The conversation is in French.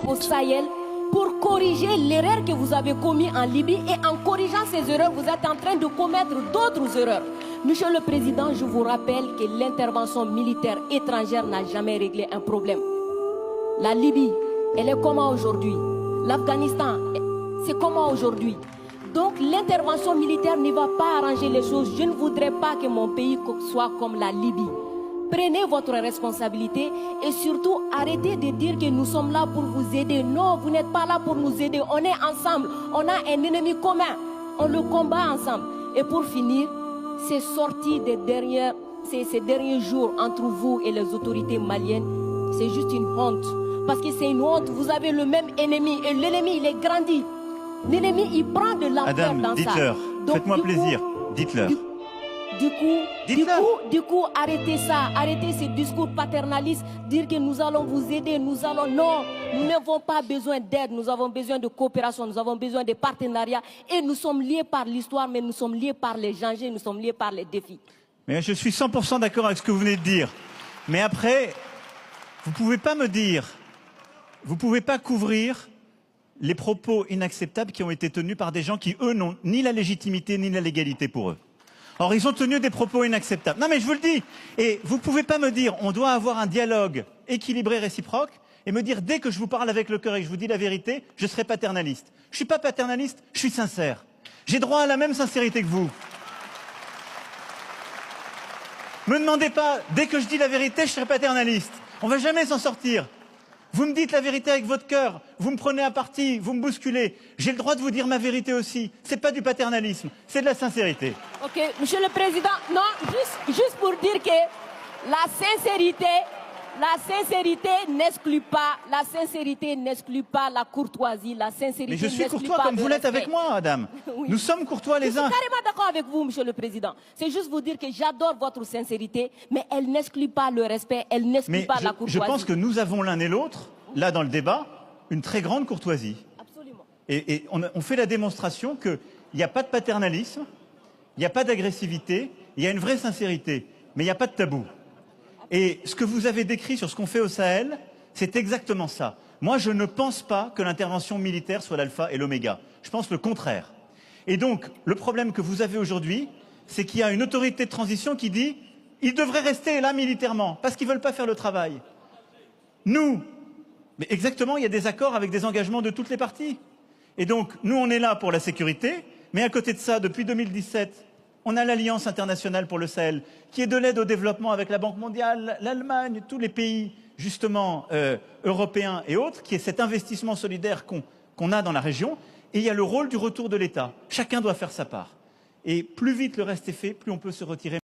au Sahel pour corriger l'erreur que vous avez commise en Libye et en corrigeant ces erreurs, vous êtes en train de commettre d'autres erreurs. Monsieur le Président, je vous rappelle que l'intervention militaire étrangère n'a jamais réglé un problème. La Libye, elle est comment aujourd'hui? L'Afghanistan, c'est comment aujourd'hui? Donc l'intervention militaire ne va pas arranger les choses. Je ne voudrais pas que mon pays soit comme la Libye. Prenez votre responsabilité et surtout arrêtez de dire que nous sommes là pour vous aider. Non, vous n'êtes pas là pour nous aider. On est ensemble. On a un ennemi commun. On le combat ensemble. Et pour finir, ces sorties ces derniers jours entre vous et les autorités maliennes, c'est juste une honte. Parce que c'est une honte. Vous avez le même ennemi et l'ennemi, il est grandi. L'ennemi, il prend de la peur dans ça. Dites-leur. Faites-moi plaisir. Dites-leur. Du coup, arrêtez ça, arrêtez ces discours paternalistes, dire que nous allons vous aider, non, nous n'avons pas besoin d'aide, nous avons besoin de coopération, nous avons besoin de partenariat et nous sommes liés par l'histoire, mais nous sommes liés par les dangers, nous sommes liés par les défis. Mais je suis 100% d'accord avec ce que vous venez de dire. Mais après, vous ne pouvez pas me dire, vous ne pouvez pas couvrir les propos inacceptables qui ont été tenus par des gens qui, eux, n'ont ni la légitimité ni la légalité pour eux. Or, ils ont tenu des propos inacceptables. Non, mais je vous le dis. Et vous ne pouvez pas me dire, on doit avoir un dialogue équilibré, réciproque, et me dire, dès que je vous parle avec le cœur et que je vous dis la vérité, je serai paternaliste. Je ne suis pas paternaliste, je suis sincère. J'ai droit à la même sincérité que vous. Me demandez pas, dès que je dis la vérité, je serai paternaliste. On ne va jamais s'en sortir. Vous me dites la vérité avec votre cœur, vous me prenez à partie, vous me bousculez. J'ai le droit de vous dire ma vérité aussi. C'est pas du paternalisme, c'est de la sincérité. Ok, Monsieur le Président, non, juste pour dire que la sincérité n'exclut pas la courtoisie, la sincérité. Mais je suis courtois comme vous l'êtes avec moi, Adam. Oui. Nous sommes courtois les uns. Je suis carrément d'accord avec vous, Monsieur le Président. C'est juste vous dire que j'adore votre sincérité, mais elle n'exclut pas le respect, elle n'exclut pas la courtoisie. Je pense que nous avons l'un et l'autre, là dans le débat, une très grande courtoisie. Absolument. Et on fait la démonstration qu'il n'y a pas de paternalisme, il n'y a pas d'agressivité, il y a une vraie sincérité, mais il n'y a pas de tabou. Et ce que vous avez décrit sur ce qu'on fait au Sahel, c'est exactement ça. Moi, je ne pense pas que l'intervention militaire soit l'alpha et l'oméga. Je pense le contraire. Et donc, le problème que vous avez aujourd'hui, c'est qu'il y a une autorité de transition qui dit « ils devraient rester là militairement, parce qu'ils ne veulent pas faire le travail ». Nous, mais exactement, il y a des accords avec des engagements de toutes les parties. Et donc, nous, on est là pour la sécurité, mais à côté de ça, depuis 2017, on a l'Alliance internationale pour le Sahel, qui est de l'aide au développement avec la Banque mondiale, l'Allemagne, tous les pays, justement, européens et autres, qui est cet investissement solidaire qu'on a dans la région. Et il y a le rôle du retour de l'État. Chacun doit faire sa part. Et plus vite le reste est fait, plus on peut se retirer.